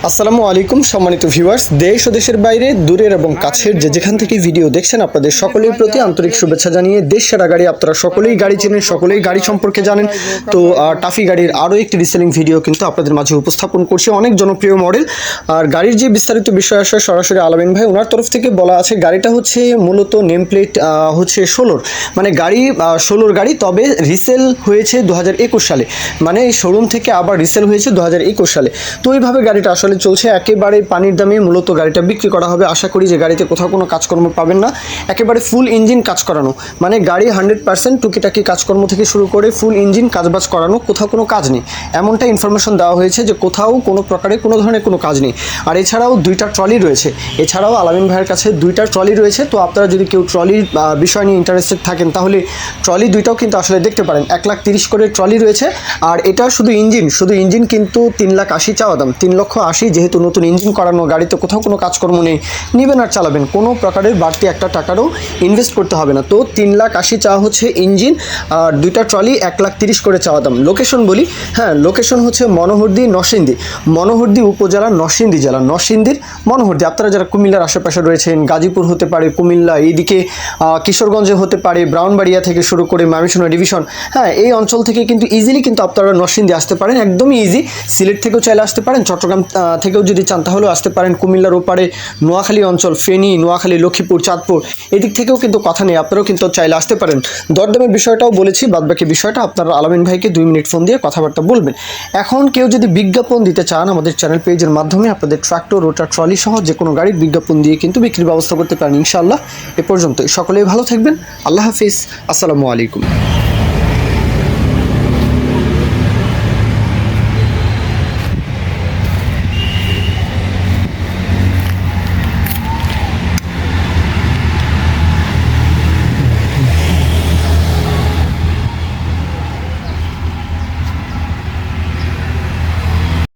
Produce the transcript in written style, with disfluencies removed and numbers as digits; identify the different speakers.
Speaker 1: আসসালামু আলাইকুম সম্মানিত ভিউয়ার্স, দেশ ও দেশের বাইরে দূরের এবং কাছের যেখান থেকে ভিডিও দেখছেন আপনাদের সকলের প্রতি আন্তরিক শুভেচ্ছা জানিয়ে দেশ সেরা গাড়ি, আপনারা সকলেই গাড়ি চেনেন, সকলেই গাড়ি সম্পর্কে জানেন। তো টাফি গাড়ির আরও একটি রিসেলিং ভিডিও কিন্তু আপনাদের মাঝে উপস্থাপন করছি, অনেক জনপ্রিয় মডেল। আর গাড়ির যে বিস্তারিত বিষয় আসে সরাসরি আলামিন ভাই ওনার তরফ থেকে বলা আছে। গাড়িটা হচ্ছে মূলত নেম প্লেট হচ্ছে 16, মানে গাড়ি 16 গাড়ি, তবে রিসেল হয়েছে 2021 সালে, মানে এই শোরুম থেকে আবার রিসেল হয়েছে 2021 সালে। তো এইভাবে গাড়িটা আসলে চলছে, একেবারে পানির দামে মূলত গাড়িটা বিক্রি করা হবে। আশা করি যে গাড়িতে কোথাও কোনো কাজকর্ম পাবেন না, একেবারে ফুল ইঞ্জিন কাজ করানো, মানে গাড়ি 100% টুকিটাকি কাজকর্ম থেকে শুরু করে ফুল ইঞ্জিন কাজবাজ করানো, কোথাও কোনো কাজ নেই এমনটা ইনফরমেশন দেওয়া হয়েছে যে কোথাও কোনো প্রকারে কোনো ধরনের কোনো কাজ নেই। আর এছাড়াও 2টা ট্রলি রয়েছে, এছাড়াও আলামিন ভাইয়ের কাছে 2টা ট্রলি রয়েছে। তো আপনারা যদি কেউ ট্রলির বিষয় নিয়ে ইন্টারেস্টেড থাকেন তাহলে ট্রলি 2টাও কিন্তু আসলে দেখতে পারেন। 1,30,000 করে ট্রলি রয়েছে। আর এটা শুধু ইঞ্জিন কিন্তু 3,80,000 চাওয়া দাম, 3,80,000, যেহেতু নতুন ইঞ্জিন করানো, গাড়িতে কোথাও কোনো কাজকর্ম নেই, নেবেন আর চালাবেন, কোনো প্রকারের বাড়তি একটা টাকারও ইনভেস্ট করতে হবে না। তো 3,80,000 চাওয়া হচ্ছে ইঞ্জিন, আর 2টা ট্রলি 1,30,000 করে চাওয়া দাম। লোকেশন বলি, হ্যাঁ লোকেশন হচ্ছে মনোহরদী নরসিংদী, মনোহরদী উপজেলা নরসিংদী জেলা, নরসিংদীর মনোহরদী। আপনারা যারা কুমিল্লার আশেপাশে রয়েছেন, গাজীপুর হতে পারে, কুমিল্লা এইদিকে কিশোরগঞ্জে হতে পারে, ব্রাউনবাড়িয়া থেকে শুরু করে ময়মনসিংহ ডিভিশন, হ্যাঁ এই অঞ্চল থেকে কিন্তু ইজিলি কিন্তু আপনারা নরসিংদী আসতে পারেন, একদমই ইজি। সিলেট থেকেও চাইলে আসতে পারেন, চট্টগ্রাম থেকেও যদি চান তাহলেও আসতে পারেন, কুমিল্লার ওপারে নোয়াখালী অঞ্চল, ফেনী, নোয়াখালী, লক্ষ্মীপুর, চাঁদপুর এদিক থেকেও কিন্তু কথা নেই, আপনারাও কিন্তু চাইলে আসতে পারেন। দরদামের বিষয়টাও বলেছি, বাদবাকি বিষয়টা আপনারা আলামিন ভাইকে 2 মিনিট ফোন দিয়ে কথাবার্তা বলবেন। এখন কেউ যদি বিজ্ঞাপন দিতে চান আমাদের চ্যানেল পেজের মাধ্যমে আপনাদের ট্রাক্টর, রোটার, ট্রলি সহ যে কোনো গাড়ির বিজ্ঞাপন দিয়ে কিন্তু বিক্রির ব্যবস্থা করতে পারেন ইনশাআল্লাহ। এ পর্যন্তই, সকলেই ভালো থাকবেন, আল্লাহ হাফিজ, আসসালামু আলাইকুম।